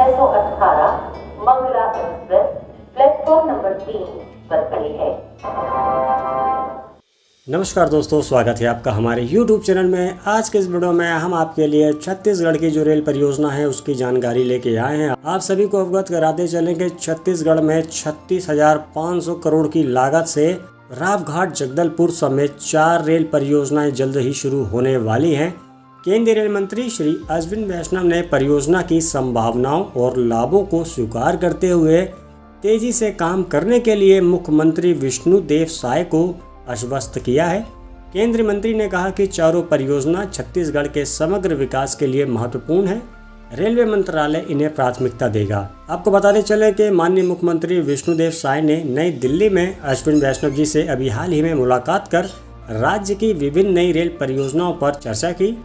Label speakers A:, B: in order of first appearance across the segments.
A: 618 Mangla express platform number 3 पर खड़ी है।
B: नमस्कार दोस्तों, स्वागत है आपका हमारे YouTube चैनल में। आज के इस वीडियो में हम आपके लिए छत्तीसगढ़ की जो रेल परियोजना है उसकी जानकारी लेके आए हैं। आप सभी को अवगत कराते चलें कि छत्तीसगढ़ में 36,500 करोड़ की लागत से रावघाट जगदलपुर समेत 4 रेल परियोजनाएं जल्द ही शुरू होने वाली हैं। केंद्रीय रेल मंत्री श्री अश्विनी वैष्णव ने परियोजना की संभावनाओं और लाभों को स्वीकार करते हुए तेजी से काम करने के लिए मुख्यमंत्री विष्णुदेव साय को आश्वस्त किया है। केंद्रीय मंत्री ने कहा कि चारों परियोजना छत्तीसगढ़ के समग्र विकास के लिए महत्वपूर्ण है। रेलवे मंत्रालय इन्हें प्राथमिकता देगा। आपको बताते चले कि माननीय मुख्यमंत्री विष्णुदेव साय ने नई दिल्ली में अश्विनी वैष्णव जी से अभी हाल ही में मुलाकात कर राज्य की विभिन्न नई रेल परियोजनाओं पर चर्चा की।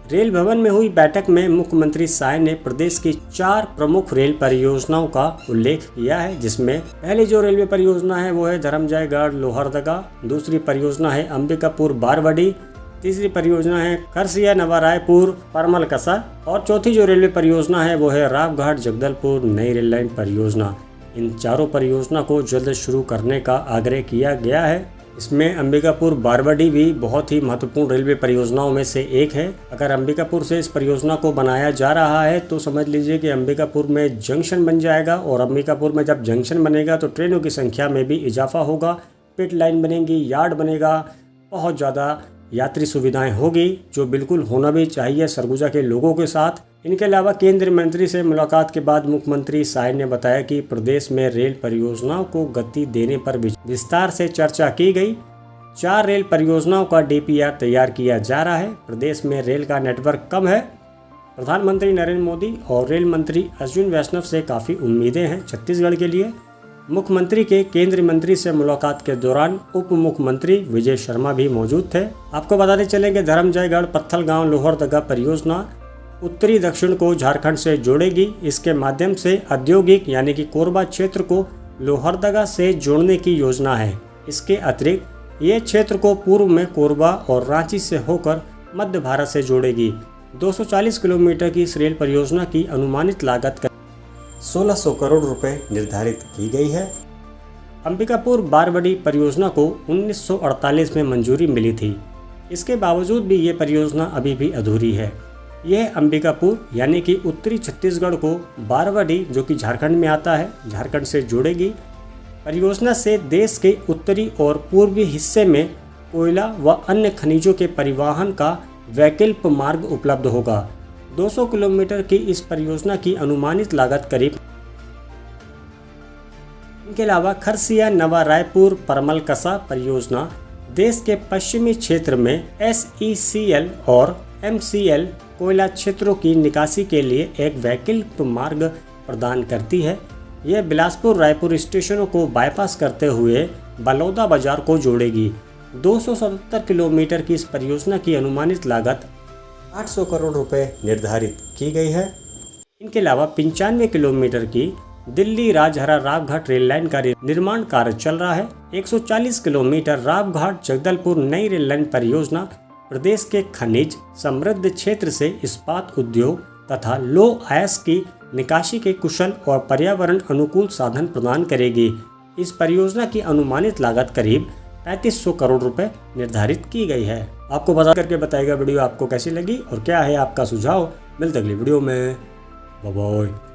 B: रेल भवन में हुई बैठक में मुख्यमंत्री साय ने प्रदेश की 4 प्रमुख रेल परियोजनाओं का उल्लेख किया है, जिसमें पहली जो रेलवे परियोजना है वो है धरमजयगढ़ लोहरदगा, दूसरी परियोजना है अंबिकापुर बारवाडी, तीसरी परियोजना है खरसिया नवा रायपुर परमलकसा और चौथी जो रेलवे परियोजना है वो है रावघाट जगदलपुर नई रेल लाइन परियोजना। इन चारों परियोजना को जल्द शुरू करने का आग्रह किया गया है। इसमें अंबिकापुर बारवाडी भी बहुत ही महत्वपूर्ण रेलवे परियोजनाओं में से एक है। अगर अंबिकापुर से इस परियोजना को बनाया जा रहा है तो समझ लीजिए कि अंबिकापुर में जंक्शन बन जाएगा और अंबिकापुर में जब जंक्शन बनेगा तो ट्रेनों की संख्या में भी इजाफा होगा, पिट लाइन बनेगी, यार्ड बनेगा, बहुत ज़्यादा यात्री सुविधाएं होगी, जो बिल्कुल होना भी चाहिए सरगुजा के लोगों के साथ। इनके अलावा केंद्रीय मंत्री से मुलाकात के बाद मुख्यमंत्री साय ने बताया कि प्रदेश में रेल परियोजनाओं को गति देने पर विस्तार से चर्चा की गई। 4 रेल परियोजनाओं का DPR तैयार किया जा रहा है। प्रदेश में रेल का नेटवर्क कम है। प्रधानमंत्री नरेंद्र मोदी और रेल मंत्री अश्विनी वैष्णव से काफ़ी उम्मीदें हैं छत्तीसगढ़ के लिए। मुख्यमंत्री के केंद्रीय मंत्री से मुलाकात के दौरान उप मुख्यमंत्री विजय शर्मा भी मौजूद थे। आपको बताते चलें कि धरमजयगढ़ पत्थलगांव लोहरदगा परियोजना उत्तरी दक्षिण को झारखंड से जोड़ेगी। इसके माध्यम से औद्योगिक यानी कि कोरबा क्षेत्र को लोहरदगा से जोड़ने की योजना है। इसके अतिरिक्त ये क्षेत्र को पूर्व में कोरबा और रांची से होकर मध्य भारत से जोड़ेगी। 240 किलोमीटर की इस रेल परियोजना की अनुमानित लागत 1600 करोड़ रुपए निर्धारित की गई है। अंबिकापुर बारवाडी परियोजना को 1948 में मंजूरी मिली थी। इसके बावजूद भी ये परियोजना अभी भी अधूरी है। यह अंबिकापुर यानी कि उत्तरी छत्तीसगढ़ को बारवाडी, जो कि झारखंड में आता है, झारखंड से जोड़ेगी। परियोजना से देश के उत्तरी और पूर्वी हिस्से में कोयला व अन्य खनिजों के परिवहन का वैकल्पिक मार्ग उपलब्ध होगा। 200 किलोमीटर की इस परियोजना की अनुमानित लागत करीब। इनके अलावा खरसिया नवा रायपुर परमलकसा परियोजना देश के पश्चिमी क्षेत्र में SECL और MCL कोयला क्षेत्रों की निकासी के लिए एक वैकल्पिक मार्ग प्रदान करती है। यह बिलासपुर रायपुर स्टेशनों को बाईपास करते हुए बलौदा बाजार को जोड़ेगी। 277 किलोमीटर की इस परियोजना की अनुमानित लागत 800 करोड़ रुपए निर्धारित की गई है। इनके अलावा 95 किलोमीटर की दिल्ली राजहरा रावघाट रेल लाइन का निर्माण कार्य चल रहा है। 140 किलोमीटर रावघाट जगदलपुर नई रेल लाइन परियोजना प्रदेश के खनिज समृद्ध क्षेत्र से इस्पात उद्योग तथा लो आयस की निकासी के कुशल और पर्यावरण अनुकूल साधन प्रदान करेगी। इस परियोजना की अनुमानित लागत करीब 3500 करोड़ रुपए निर्धारित की गई है। आपको बता करके बताएगा वीडियो आपको कैसी लगी और क्या है आपका सुझाव। मिलते अगली वीडियो में। Bye bye.